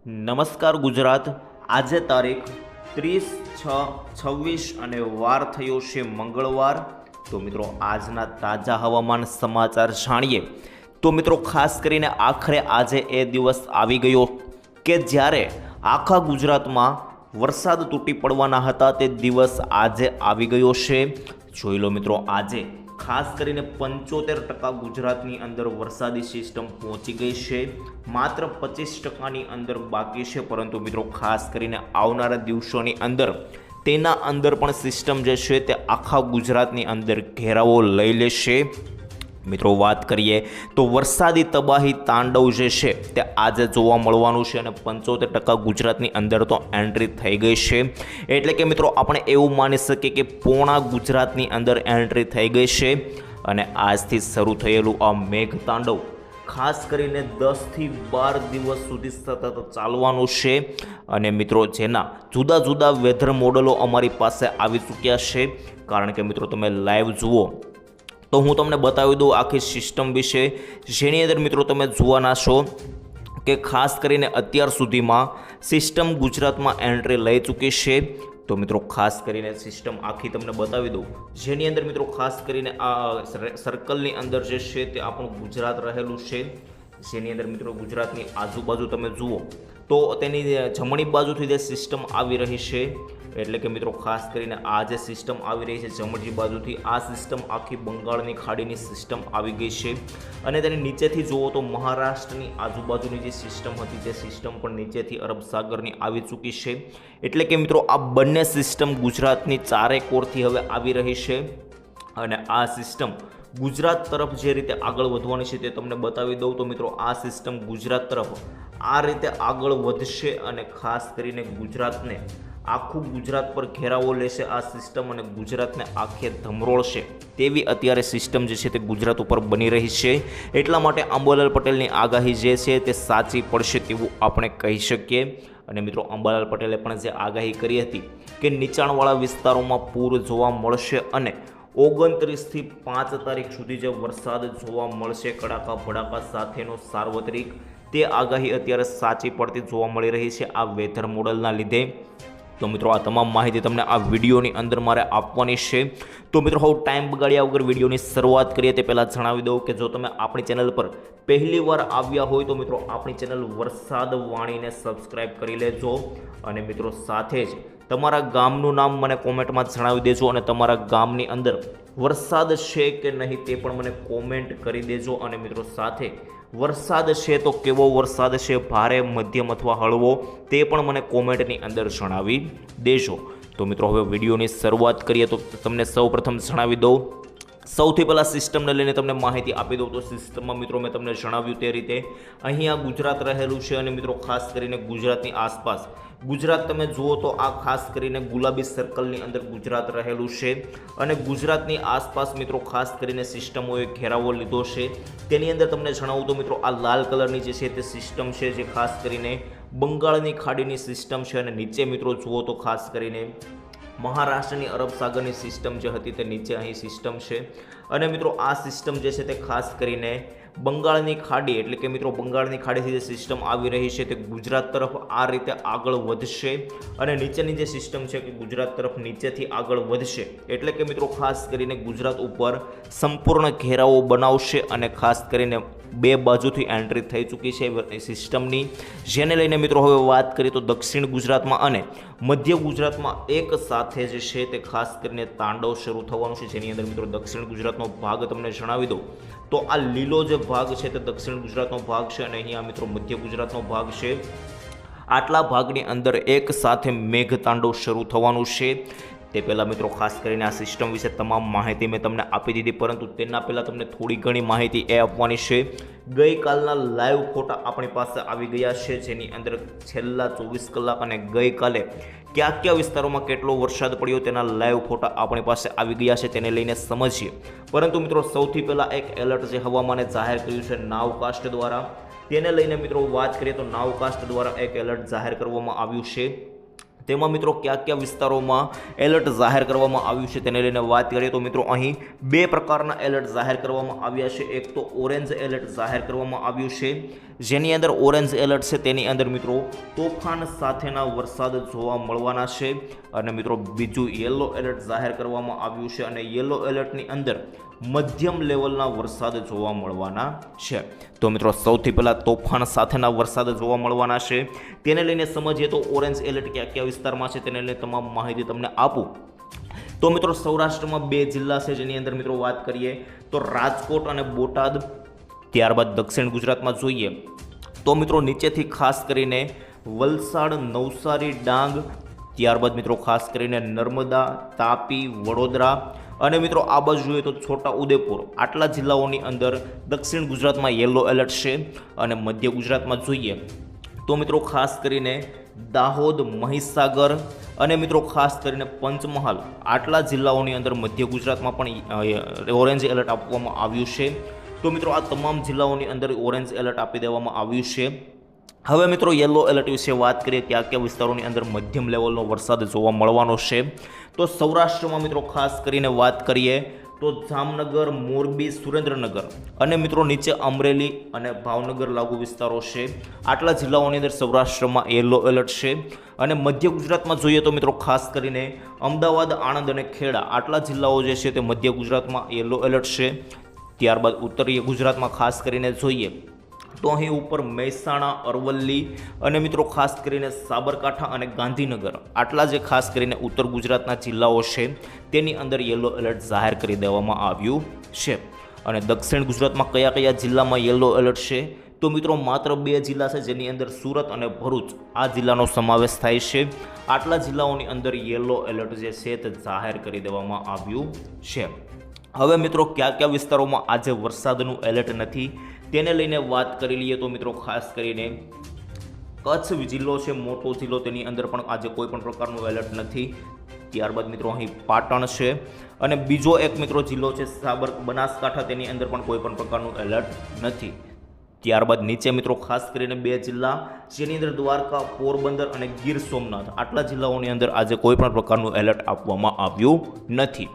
નમસ્કાર ગુજરાત। આજે તારીખ 30/6/26 અને વાર થયો છે મંગળવાર। તો મિત્રો આજના તાજા હવામાન સમાચાર જાણીએ તો મિત્રો ખાસ કરીને આખરે આજે એ દિવસ આવી ગયો કે જ્યારે આખા ગુજરાતમાં વરસાદ તૂટી પડવાના હતા તે દિવસ આજે આવી ગયો છે। જોઈ લો મિત્રો આજે ખાસ કરીને 75% ગુજરાતની અંદર વરસાદી સિસ્ટમ પહોંચી ગઈ છે। માત્ર 25%ની અંદર બાકી છે, પરંતુ મિત્રો ખાસ કરીને આવનારા દિવસોની અંદર તેના અંદર પણ સિસ્ટમ જે છે તે આખા ગુજરાતની અંદર ઘેરાવો લઈ લેશે। મિત્રો વાત કરીએ તો વરસાદી તબાહી તાંડવ જે છે તે આજે જોવા મળવાનું છે અને 75% ગુજરાતની અંદર તો એન્ટ્રી થઈ ગઈ છે। એટલે કે મિત્રો આપણે એવું માની શકીએ કે પૂર્ણ ગુજરાતની અંદર એન્ટ્રી થઈ ગઈ છે અને આજથી શરૂ થયેલું આ મેઘ તાંડવ ખાસ કરીને 10 થી 12 દિવસ સુધી સતત ચાલવાનું છે અને મિત્રો જેના જુદા જુદા વેધર મોડલો અમારી પાસે આવી ચૂક્યા છે। કારણ કે મિત્રો તમે લાઈવ જુઓ તો હું તમને બતાવી દઉં આખી સિસ્ટમ વિશે, જેની અંદર મિત્રો તમે જોવાના છો કે ખાસ કરીને અત્યાર સુધીમાં સિસ્ટમ ગુજરાતમાં એન્ટ્રી લઈ ચૂકી છે। તો મિત્રો ખાસ કરીને સિસ્ટમ આખી તમને બતાવી દઉં, જેની અંદર મિત્રો ખાસ કરીને આ સર્કલની અંદર જે છે તે આપણું ગુજરાત રહેલું છે, જેની અંદર મિત્રો ગુજરાતની આજુબાજુ તમે જુઓ તો તેની જમણી બાજુથી જે સિસ્ટમ આવી રહી છે, એટલે કે મિત્રો ખાસ કરીને આ જે સિસ્ટમ આવી રહી છે જમણી બાજુથી, આ સિસ્ટમ આખી બંગાળની ખાડીની સિસ્ટમ આવી ગઈ છે અને તેની નીચેથી જુઓ તો મહારાષ્ટ્રની આજુબાજુની જે સિસ્ટમ હતી તે સિસ્ટમ પણ નીચેથી અરબ સાગરની આવી ચૂકી છે। એટલે કે મિત્રો આ બંને સિસ્ટમ ગુજરાતની ચારે કોરથી હવે આવી રહી છે અને આ સિસ્ટમ ગુજરાત તરફ જે રીતે આગળ વધવાની છે તે તમને બતાવી દઉં તો મિત્રો આ સિસ્ટમ ગુજરાત તરફ આ રીતે આગળ વધશે અને ખાસ કરીને ગુજરાતને આખું ગુજરાત પર ઘેરાવો લેશે આ સિસ્ટમ અને ગુજરાતને આખે ધમરોળશે તેવી અત્યારે સિસ્ટમ જે છે તે ગુજરાત ઉપર બની રહી છે। એટલા માટે અંબાલાલ પટેલની આગાહી જે છે તે સાચી પડશે તેવું આપણે કહી શકીએ। અને મિત્રો અંબાલાલ પટેલે પણ જે આગાહી કરી હતી કે નીચાણવાળા વિસ્તારોમાં પૂર જોવા મળશે અને 29 થી 5 તારીખ સુધી જે વરસાદ જોવા મળશે કડાકા ભડાકા સાથેનો સાર્વત્રિક, તે આગાહી અત્યારે સાચી પડતી જોવા મળી રહી છે આ વેધર મોડલના લીધે। તો મિત્રો આ તમામ માહિતી તમને આ વિડીયોની અંદર મારે આપવાની છે। તો મિત્રો હવે ટાઈમ બગાડ્યા વગર વિડીયોની શરૂઆત કરીએ તે પહેલાં જણાવી દઉં કે જો તમે આપણી ચેનલ પર પહેલી વાર આવ્યા હોય તો મિત્રો આપણી ચેનલ વરસાદ વાણીને સબસ્ક્રાઈબ કરી લેજો અને મિત્રો સાથે જ તમારા ગામનું નામ મને કોમેન્ટમાં જણાવી દેજો અને તમારા ગામની અંદર વરસાદ છે કે નહીં તે પણ મને કોમેન્ટ કરી દેજો અને મિત્રો સાથે વરસાદ છે તો કેવો વરસાદ છે, ભારે મધ્યમ અથવા હળવો, તે પણ મને કોમેન્ટની અંદર જણાવી દેજો। તો મિત્રો હવે વિડીયોની શરૂઆત કરીએ તો તમને સૌપ્રથમ જણાવી દઉં, સૌથી પહેલાં સિસ્ટમને લઈને તમને માહિતી આપી દઉં તો સિસ્ટમમાં મિત્રો મેં તમને જણાવ્યું તે રીતે અહીંયા ગુજરાત રહેલું છે અને મિત્રો ખાસ કરીને ગુજરાતની આસપાસ ગુજરાત તમે જુઓ તો આ ખાસ કરીને ગુલાબી સર્કલની અંદર ગુજરાત રહેલું છે અને ગુજરાતની આસપાસ મિત્રો ખાસ કરીને સિસ્ટમોએ ઘેરાવો લીધો છે। તેની અંદર તમને જણાવું તો મિત્રો આ લાલ કલરની જે છે તે સિસ્ટમ છે જે ખાસ કરીને બંગાળની ખાડીની સિસ્ટમ છે અને નીચે મિત્રો જુઓ તો ખાસ કરીને મહારાષ્ટ્રની અરબ સાગરની સિસ્ટમ જે હતી તે નીચે અહીં સિસ્ટમ છે અને મિત્રો આ સિસ્ટમ જે છે તે ખાસ કરીને બંગાળની ખાડી, એટલે કે મિત્રો બંગાળની ખાડીથી જે સિસ્ટમ આવી રહી છે તે ગુજરાત તરફ આ રીતે આગળ વધશે અને નીચેની જે સિસ્ટમ છે કે ગુજરાત તરફ નીચેથી આગળ વધશે, એટલે કે મિત્રો ખાસ કરીને ગુજરાત ઉપર સંપૂર્ણ ઘેરાવો બનાવશે અને ખાસ કરીને બે બાજુથી એન્ટ્રી થઈ ચૂકી છે સિસ્ટમની, જેને લઈને મિત્રો હવે વાત કરીએ તો દક્ષિણ ગુજરાતમાં અને મધ્ય ગુજરાતમાં એક સાથે જે છે તે ખાસ કરીને તાંડવ શરૂ થવાનું છે, જેની અંદર મિત્રો દક્ષિણ ગુજરાતનો ભાગ તમને જણાવી દઉં તો આ લીલો જે ભાગ છે તે દક્ષિણ ગુજરાતનો ભાગ છે અને અહીંયા મિત્રો મધ્ય ગુજરાતનો ભાગ છે। આટલા ભાગની અંદર એક સાથે મેઘ તાંડવ શરૂ થવાનું છે। તે પહેલાં મિત્રો ખાસ કરીને આ સિસ્ટમ વિશે તમામ માહિતી મેં તમને આપી દીધી, પરંતુ તેના પહેલાં તમને થોડી ઘણી માહિતી એ આપવાની છે। ગઈકાલના લાઈવ ફોટા આપણી પાસે આવી ગયા છે, જેની અંદર છેલ્લા 24 કલાક અને ગઈકાલે કયા કયા વિસ્તારોમાં કેટલો વરસાદ પડ્યો તેના લાઈવ ફોટા આપણી પાસે આવી ગયા છે, તેને લઈને સમજીએ। પરંતુ મિત્રો સૌથી પહેલાં એક એલર્ટ જે હવામાને જાહેર કર્યું છે નાવકાસ્ટ દ્વારા, તેને લઈને મિત્રો વાત કરીએ તો નાવકાસ્ટ દ્વારા એક એલર્ટ જાહેર કરવામાં આવ્યું છે, તેમાં મિત્રો કયા કયા વિસ્તારોમાં એલર્ટ જાહેર કરવામાં આવ્યું છે તેને લઈને વાત કરીએ તો મિત્રો અહીં બે પ્રકારના એલર્ટ જાહેર કરવામાં આવ્યા છે. એક તો ઓરેન્જ એલર્ટ જાહેર કરવામાં આવ્યું છે, જેની અંદર ઓરેન્જ એલર્ટ છે તેની અંદર મિત્રો તોફાન સાથેના વરસાદ જોવા મળવાના છે. અને મિત્રો બીજું યલો એલર્ટ જાહેર કરવામાં આવ્યું છે અને યલો એલર્ટની અંદર મધ્યમ લેવલના વરસાદ જોવા મળવાના છે. તો મિત્રો સૌથી પહેલાં તોફાન સાથેના વરસાદ જોવા મળવાના છે તેને લઈને સમજીએ તો ઓરેન્જ એલર્ટ કયા કયા વિસ્તારમાં છે તેને લઈને તમામ માહિતી તમને આપું. તો મિત્રો સૌરાષ્ટ્રમાં 2 જિલ્લા છે જેની અંદર મિત્રો વાત કરીએ તો રાજકોટ અને બોટાદ. ત્યારબાદ દક્ષિણ ગુજરાતમાં જોઈએ તો મિત્રો નીચેથી ખાસ કરીને વલસાડ, નવસારી, ડાંગ, ત્યારબાદ મિત્રો ખાસ કરીને નર્મદા, તાપી, વડોદરા અને મિત્રો આ બાજુ જોઈએ તો છોટા ઉદેપુર. આટલા જિલ્લાઓની અંદર દક્ષિણ ગુજરાતમાં યલો એલર્ટ છે. અને મધ્ય ગુજરાતમાં જોઈએ તો મિત્રો ખાસ કરીને દાહોદ, મહીસાગર અને મિત્રો ખાસ કરીને પંચમહાલ આટલા જિલ્લાઓની અંદર મધ્ય ગુજરાતમાં પણ ઓરેન્જ એલર્ટ આપવામાં આવ્યું છે. તો મિત્રો આ તમામ જિલ્લાઓની અંદર ઓરેન્જ એલર્ટ આપી દેવામાં આવ્યું છે. હવે મિત્રો યલો એલર્ટ વિશે વાત કરીએ કયા કયા વિસ્તારોની અંદર મધ્યમ લેવલનો વરસાદ જોવા મળવાનો છે. તો સૌરાષ્ટ્રમાં મિત્રો ખાસ કરીને વાત કરીએ તો જામનગર, મોરબી, સુરેન્દ્રનગર અને મિત્રો નીચે અમરેલી અને ભાવનગર લાગુ વિસ્તારો છે. આટલા જિલ્લાઓની અંદર સૌરાષ્ટ્રમાં યલો એલર્ટ છે. અને મધ્ય ગુજરાતમાં જોઈએ તો મિત્રો ખાસ કરીને અમદાવાદ, આણંદ અને ખેડા આટલા જિલ્લાઓ જે છે તે મધ્ય ગુજરાતમાં યલો એલર્ટ છે. ત્યારબાદ ઉત્તરીય ગુજરાતમાં ખાસ કરીને જોઈએ તો અહીં ઉપર મહેસાણા, અરવલ્લી અને મિત્રો ખાસ કરીને સાબરકાંઠા અને ગાંધીનગર આટલા જે ખાસ કરીને ઉત્તર ગુજરાતના જિલ્લાઓ છે તેની અંદર યલો એલર્ટ જાહેર કરી દેવામાં આવ્યું છે. અને દક્ષિણ ગુજરાતમાં કયા કયા જિલ્લામાં યલો એલર્ટ છે તો મિત્રો માત્ર 2 જિલ્લા છે જેની અંદર સુરત અને ભરૂચ આ જિલ્લાનો સમાવેશ થાય છે. આટલા જિલ્લાઓની અંદર યલો એલર્ટ જે છે તે જાહેર કરી દેવામાં આવ્યું છે. હવે મિત્રો કયા કયા વિસ્તારોમાં આજે વરસાદનું એલર્ટ નથી તેને લઈને વાત કરી લઈએ તો મિત્રો ખાસ કરીને કચ્છ જિલ્લો છે, મોટો જિલ્લો, તેની અંદર પણ આજે કોઈ પણ પ્રકારનું એલર્ટ નથી. ત્યારબાદ મિત્રો અહીં પાટણ છે અને બીજો એક મિત્રો જિલ્લો છે બનાસકાંઠા, તેની અંદર પણ કોઈ પણ પ્રકારનું એલર્ટ નથી. ત્યારબાદ નીચે મિત્રો ખાસ કરીને 2 જિલ્લા જેની અંદર દ્વારકા, પોરબંદર અને ગીર સોમનાથ આટલા જિલ્લાઓની અંદર આજે કોઈ પણ પ્રકારનું એલર્ટ આપવામાં આવ્યું નથી.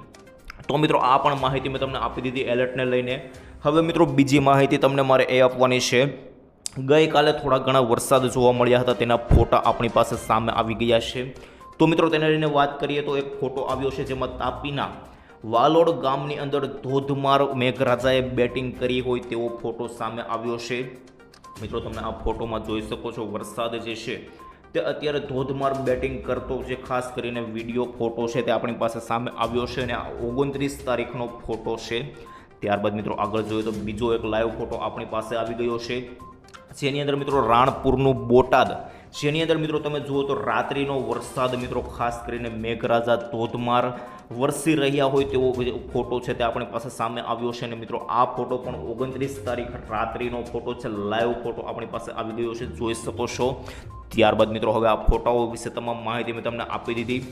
તો મિત્રો આ પણ માહિતી મેં તમને આપી દીધી એલર્ટને લઈને. હવે મિત્રો બીજી માહિતી તમને મારે એ આપવાની છે. ગઈકાલે થોડા ઘણા વરસાદ જોવા મળ્યા હતા તેના ફોટા આપણી પાસે સામે આવી ગયા છે. તો મિત્રો તેને લઈને વાત કરીએ તો એક ફોટો આવ્યો છે જેમાં તાપીના વાલોડ ગામની અંદર ધોધમાર મેઘરાજાએ બેટિંગ કરી હોય તેવો ફોટો સામે આવ્યો છે. મિત્રો તમે આ ફોટોમાં જોઈ શકો છો વરસાદ જે છે તે અત્યારે ધોધમાર બેટિંગ કરતો જે ખાસ કરીને વિડીયો ફોટો છે તે આપણી પાસે સામે આવ્યો છે અને આ 29 તારીખનો ફોટો છે. ત્યારબાદ મિત્રો આગળ જોઈએ તો બીજો એક લાઈવ ફોટો આપણી પાસે આવી ગયો છે જેની અંદર મિત્રો રાણપુરનું બોટાદ, જેની અંદર મિત્રો તમે જુઓ તો રાત્રિનો વરસાદ મિત્રો ખાસ કરીને મેઘરાજા ધોધમાર વરસી રહ્યા હોય તેવો ફોટો છે તે આપણી પાસે સામે આવ્યો છે. અને મિત્રો આ ફોટો પણ 29 તારીખ રાત્રિનો ફોટો છે, લાઈવ ફોટો આપણી પાસે આવી ગયો છે, જોઈ શકો છો. ત્યારબાદ મિત્રો હવે આ ફોટાઓ વિશે તમામ માહિતી મેં તમને આપી દીધી.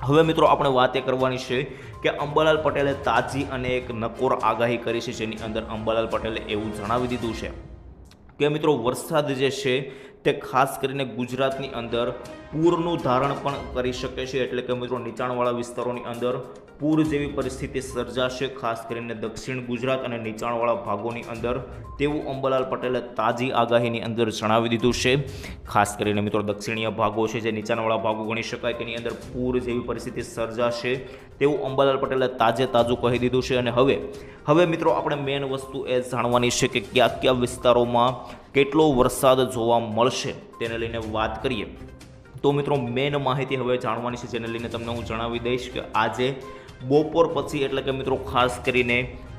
હવે મિત્રો આપણે વાત એ કરવાની છે કે અંબાલાલ પટેલે તાજી અને એક નકોર આગાહી કરી છે જેની અંદર અંબાલાલ પટેલે એવું જણાવી દીધું છે કે મિત્રો વરસાદ જે છે તે ખાસ કરીને ગુજરાતની અંદર પૂરનું ધારણ પણ કરી શકે છે. એટલે કે મિત્રો નીચાણવાળા વિસ્તારોની અંદર પૂર જેવી પરિસ્થિતિ સર્જાશે, ખાસ કરીને દક્ષિણ ગુજરાત અને નીચાણવાળા ભાગોની અંદર, તેવું અંબાલાલ પટેલે તાજી આગાહીની અંદર જણાવી દીધું છે. ખાસ કરીને મિત્રો દક્ષિણીય ભાગો છે જે નીચાણવાળા ભાગો ગણી શકાય તેની અંદર પૂર જેવી પરિસ્થિતિ સર્જાશે તેવું અંબાલાલ પટેલે તાજું કહી દીધું છે. અને હવે મિત્રો આપણે મેઇન વસ્તુ એ જાણવાની છે કે કયા કયા વિસ્તારોમાં કેટલો વરસાદ જોવા મળશે તેને લઈને વાત કરીએ તો મિત્રો મેઇન માહિતી હવે જાણવાની છે જેને લઈને તમને હું જણાવી દઈશ કે આજે બપોર પછી એટલે કે મિત્રો ખાસ કરીને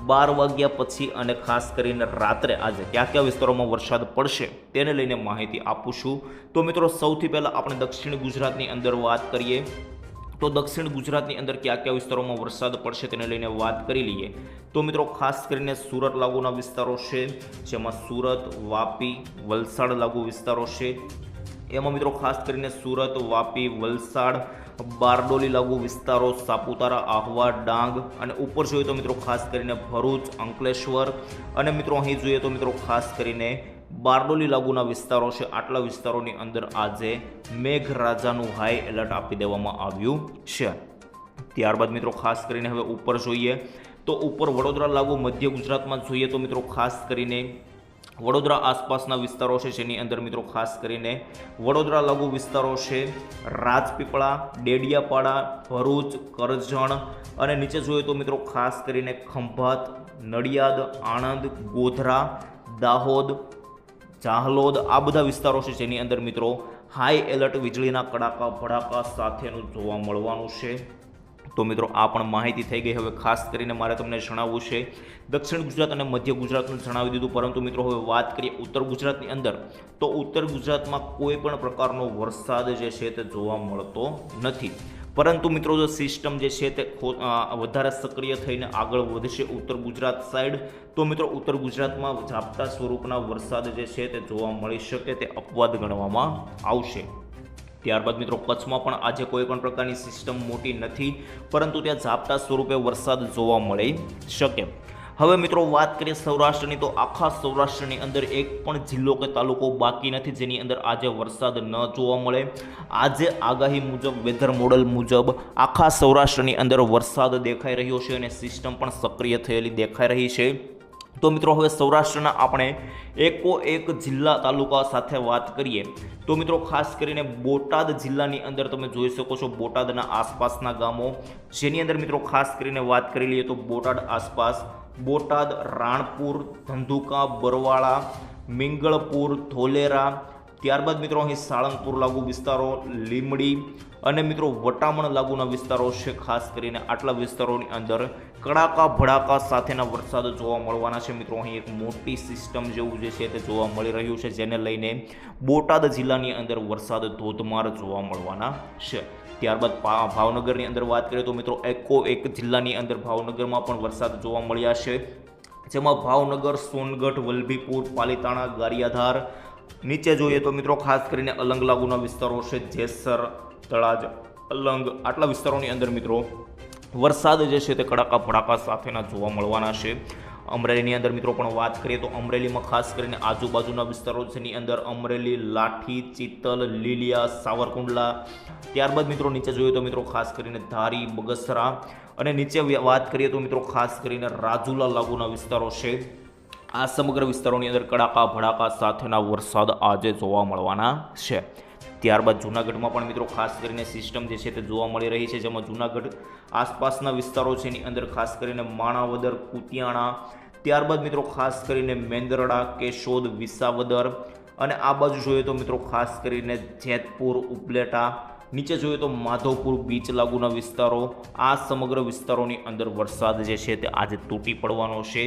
12 વાગ્યા પછી અને ખાસ કરીને રાત્રે આજે કયા કયા વિસ્તારોમાં વરસાદ પડશે તેને લઈને માહિતી આપું છું. તો મિત્રો સૌથી પહેલાં આપણે દક્ષિણ ગુજરાતની અંદર વાત કરીએ તો દક્ષિણ ગુજરાતની અંદર કયા કયા વિસ્તારોમાં વરસાદ પડશે તેને લઈને વાત કરી લઈએ. તો મિત્રો ખાસ કરીને સુરત લાગુના વિસ્તારો છે જેમાં સુરત, વાપી, વલસાડ લાગુ વિસ્તારો છે. એમાં મિત્રો ખાસ કરીને સુરત, વાપી, વલસાડ, બારડોલી લાગુ વિસ્તારો, સાપુતારા, આહવા, ડાંગ અને ઉપર જોઈએ તો મિત્રો ખાસ કરીને ભરૂચ, અંકલેશ્વર અને મિત્રો અહીં જોઈએ તો મિત્રો ખાસ કરીને બારડોલી લાગુના વિસ્તારો છે, આટલા વિસ્તારોની અંદર આજે મેઘરાજાનું હાઈ એલર્ટ આપી દેવામાં આવ્યું છે. ત્યારબાદ મિત્રો ખાસ કરીને હવે ઉપર જોઈએ તો ઉપર વડોદરા લાગુ મધ્ય ગુજરાતમાં જોઈએ તો મિત્રો ખાસ કરીને વડોદરા આસપાસના વિસ્તારો છે, જેની અંદર મિત્રો ખાસ કરીને વડોદરા લાગુ વિસ્તારો છે, રાજપીપળા, ડેડિયાપાડા, ભરૂચ, કરજણ અને નીચે જોઈએ તો મિત્રો ખાસ કરીને ખંભાત, નડિયાદ, આણંદ, ગોધરા, દાહોદ, જાહલોદ આ બધા વિસ્તારો છે, જેની અંદર મિત્રો હાઈ એલર્ટ વીજળીના કડાકા ભડાકા સાથેનું જોવા મળવાનું છે. તો મિત્રો આ પણ માહિતી થઈ ગઈ. હવે ખાસ કરીને મારે તમને જણાવવું છે દક્ષિણ ગુજરાત અને મધ્ય ગુજરાતનું જણાવી દીધું, પરંતુ મિત્રો હવે વાત કરીએ ઉત્તર ગુજરાતની અંદર તો ઉત્તર ગુજરાતમાં કોઈ પણ પ્રકારનો વરસાદ જે છે તે જોવા મળતો નથી. પરંતુ મિત્રો જો સિસ્ટમ જે છે તે વધારે સક્રિય થઈને આગળ વધશે ઉત્તર ગુજરાત સાઈડ તો મિત્રો ઉત્તર ગુજરાતમાં ઝાપટા સ્વરૂપના વરસાદ જે છે તે જોવા મળી શકે તે અપવાદ ગણવામાં આવશે. ત્યારબાદ મિત્રો કચ્છમાં પણ આજે કોઈ પણ પ્રકારની સિસ્ટમ મોટી નથી, પરંતુ ત્યાં ઝાપટા સ્વરૂપે વરસાદ જોવા મળી શકે. હવે મિત્રો વાત કરીએ સૌરાષ્ટ્રની તો આખા સૌરાષ્ટ્રની અંદર એક પણ જિલ્લો કે તાલુકો બાકી નથી જેની અંદર આજે વરસાદ ન જોવા મળે. આજે આગાહી મુજબ વેધર મોડલ મુજબ આખા સૌરાષ્ટ્રની અંદર વરસાદ દેખાઈ રહ્યો છે અને સિસ્ટમ પણ સક્રિય થયેલી દેખાઈ રહી છે. તો મિત્રો હવે સૌરાષ્ટ્રના આપણે એક જિલ્લા તાલુકા સાથે વાત કરીએ તો મિત્રો ખાસ કરીને બોટાદ જિલ્લાની અંદર તમે જોઈ શકો છો બોટાદના આસપાસના ગામો, જેની અંદર મિત્રો ખાસ કરીને વાત કરી લઈએ તો બોટાદ આસપાસ બોટાદ, રાણપુર, ધંધુકા, બરવાળા, મિંગળપુર, ધોલેરા, ત્યારબાદ મિત્રો અહીં સાળંગપુર લાગુ વિસ્તારો, લીમડી અને મિત્રો વટામણ લાગુના વિસ્તારો છે. ખાસ કરીને આટલા વિસ્તારોની અંદર કડાકા ભડાકા સાથેના વરસાદ જોવા મળવાના છે. મિત્રો અહીં એક મોટી સિસ્ટમ જેવું જે છે તે જોવા મળી રહ્યું છે, જેને લઈને બોટાદ જિલ્લાની અંદર વરસાદ ધોધમાર જોવા મળવાના છે. ત્યારબાદ ભાવનગરની અંદર વાત કરીએ તો મિત્રો એક જિલ્લાની અંદર ભાવનગરમાં પણ વરસાદ જોવા મળ્યા છે, જેમાં ભાવનગર, સોનગઢ, વલભીપુર, પાલીતાણા, ગારિયાધાર, નીચે જોઈએ તો મિત્રો ખાસ કરીને અલંગ લાગુના વિસ્તારો છે, જેસર, તળાજ, અલંગ આટલા વિસ્તારોની અંદર મિત્રો વરસાદ જે છે તે કડાકા ભડાકા સાથેના જોવા મળવાના છે. અમરેલીની અંદર મિત્રો પણ વાત કરીએ તો અમરેલીમાં ખાસ કરીને આજુબાજુના વિસ્તારો જેની અંદર અમરેલી, લાઠી, ચિત્તલ, લીલિયા, સાવરકુંડલા, ત્યારબાદ મિત્રો નીચે જોઈએ તો મિત્રો ખાસ કરીને ધારી, બગસરા અને નીચે વાત કરીએ તો મિત્રો ખાસ કરીને રાજુલા લાગુના વિસ્તારો છે. આ સમગ્ર વિસ્તારોની અંદર કડાકા ભડાકા સાથેના વરસાદ આજે જોવા મળવાના છે. ત્યારબાદ જૂનાગઢમાં પણ મિત્રો ખાસ કરીને સિસ્ટમ જે છે તે જોવા મળી રહી છે, જેમાં જૂનાગઢ આસપાસના વિસ્તારો છે એની અંદર ખાસ કરીને માણાવદર, કુતિયાણા, ત્યારબાદ મિત્રો ખાસ કરીને મેંદરડા, કેશોદ, વિસાવદર અને આ બાજુ જોઈએ તો મિત્રો ખાસ કરીને જેતપુર, ઉપલેટા, નીચે જોઈએ તો માધવપુર બીચ લાગુના વિસ્તારો, આ સમગ્ર વિસ્તારોની અંદર વરસાદ જે છે તે આજે તૂટી પડવાનો છે.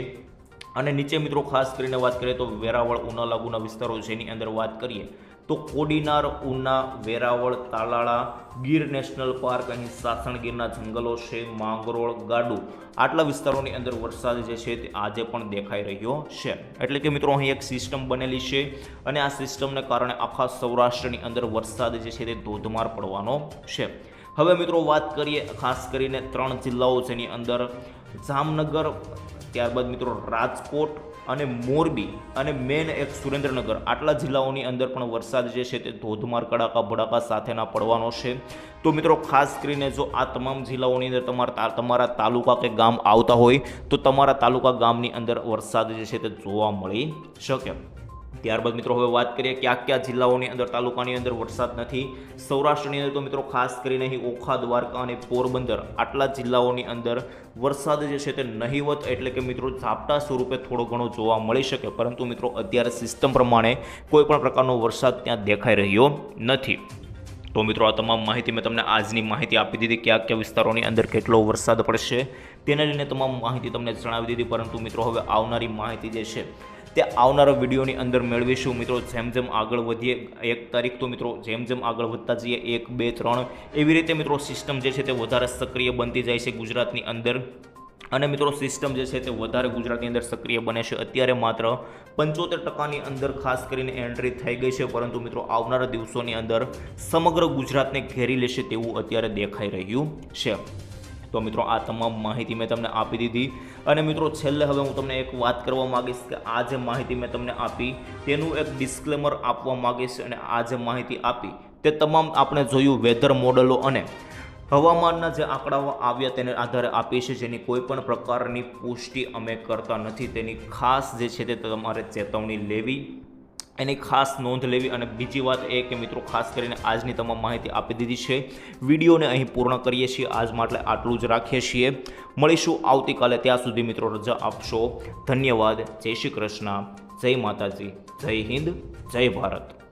અને નીચે મિત્રો ખાસ કરીને વાત કરીએ તો વેરાવળ, ઉના લાગુના વિસ્તારો જેની અંદર વાત કરીએ તો કોડીનાર, ઉના, વેરાવળ, તાલાળા, ગીર નેશનલ પાર્ક, અહીં સાસણગીરના જંગલો છે, માંગરોળ, ગાડુ આટલા વિસ્તારોની અંદર વરસાદ જે છે તે આજે પણ દેખાઈ રહ્યો છે. એટલે કે મિત્રો અહીં એક સિસ્ટમ બનેલી છે અને આ સિસ્ટમને કારણે આખા સૌરાષ્ટ્રની અંદર વરસાદ જે છે તે ધોધમાર પડવાનો છે. હવે મિત્રો વાત કરીએ ખાસ કરીને 3 જિલ્લાઓ જેની અંદર જામનગર, ત્યારબાદ મિત્રો રાજકોટ અને મોરબી અને મેન એક સુરેન્દ્રનગર આટલા જિલ્લાઓની અંદર પણ વરસાદ જે છે તે ધોધમાર કડાકા ભડાકા સાથેના પડવાનો છે. તો મિત્રો ખાસ કરીને જો આ તમામ જિલ્લાઓની અંદર તમારા તાલુકા કે ગામ આવતા હોય તો તમારા તાલુકા ગામની અંદર વરસાદ જે છે તે જોવા મળી શકે. ત્યારબાદ મિત્રો હવે વાત કરીએ કયા જિલ્લાઓની અંદર તાલુકાની અંદર વરસાદ નથી. સૌરાષ્ટ્રની અંદર તો મિત્રો ખાસ કરીને અહીં ઓખા, દ્વારકા અને પોરબંદર આટલા જિલ્લાઓની અંદર વરસાદ જે છે તે નહિવત એટલે કે મિત્રો ઝાપટા સ્વરૂપે થોડો ઘણો જોવા મળી શકે, પરંતુ મિત્રો અત્યારે સિસ્ટમ પ્રમાણે કોઈ પણ પ્રકારનો વરસાદ ત્યાં દેખાઈ રહ્યો નથી. તો મિત્રો આ તમામ માહિતી મેં તમને આજની માહિતી આપી દીધી, કયા વિસ્તારોની અંદર કેટલો વરસાદ પડશે તેને લઈને તમામ માહિતી તમને જણાવી દીધી. પરંતુ મિત્રો હવે આવનારી માહિતી જે છે તે આવનારા વિડીયોની અંદર મેળવીશું. મિત્રો જેમ આગળ વધીએ 1 તારીખ તો મિત્રો જેમ આગળ વધતા જઈએ 1, 2, 3 એવી રીતે મિત્રો સિસ્ટમ જે છે તે વધારે સક્રિય બનતી જાય છે ગુજરાતની અંદર અને મિત્રો સિસ્ટમ જે છે તે વધારે ગુજરાતની અંદર સક્રિય બને છે. અત્યારે માત્ર 75% અંદર ખાસ કરીને એન્ટ્રી થઈ ગઈ છે, પરંતુ મિત્રો આવનારા દિવસોની અંદર સમગ્ર ગુજરાતને ઘેરી લેશે તેવું અત્યારે દેખાઈ રહ્યું છે. તો મિત્રો આ તમામ માહિતી મેં તમને આપી દીધી અને મિત્રો છેલ્લે હવે હું તમને એક વાત કરવા માગીશ કે આ જે માહિતી મેં તમને આપી તેનું એક ડિસ્ક્લેમર આપવા માગીશ અને આ જે માહિતી આપી તે તમામ આપણે જોયું વેધર મોડલો અને હવામાનના જે આંકડાઓ આવ્યા તેને આધારે આપી છે, જેની કોઈ પણ પ્રકારની પુષ્ટિ અમે કરતા નથી. તેની ખાસ જે છે તે તમારે ચેતવણી લેવી, એની ખાસ નોંધ લેવી. અને બીજી વાત એ કે મિત્રો ખાસ કરીને આજની તમામ માહિતી આપી દીધી છે. વિડીયોને અહીં પૂર્ણ કરીએ છીએ. આજ માટે આટલું જ રાખીએ છીએ. મળીશું આવતીકાલે. ત્યાં સુધી મિત્રો રજા આપશો. ધન્યવાદ. જય શ્રી કૃષ્ણ. જય માતાજી. જય હિન્દ. જય ભારત.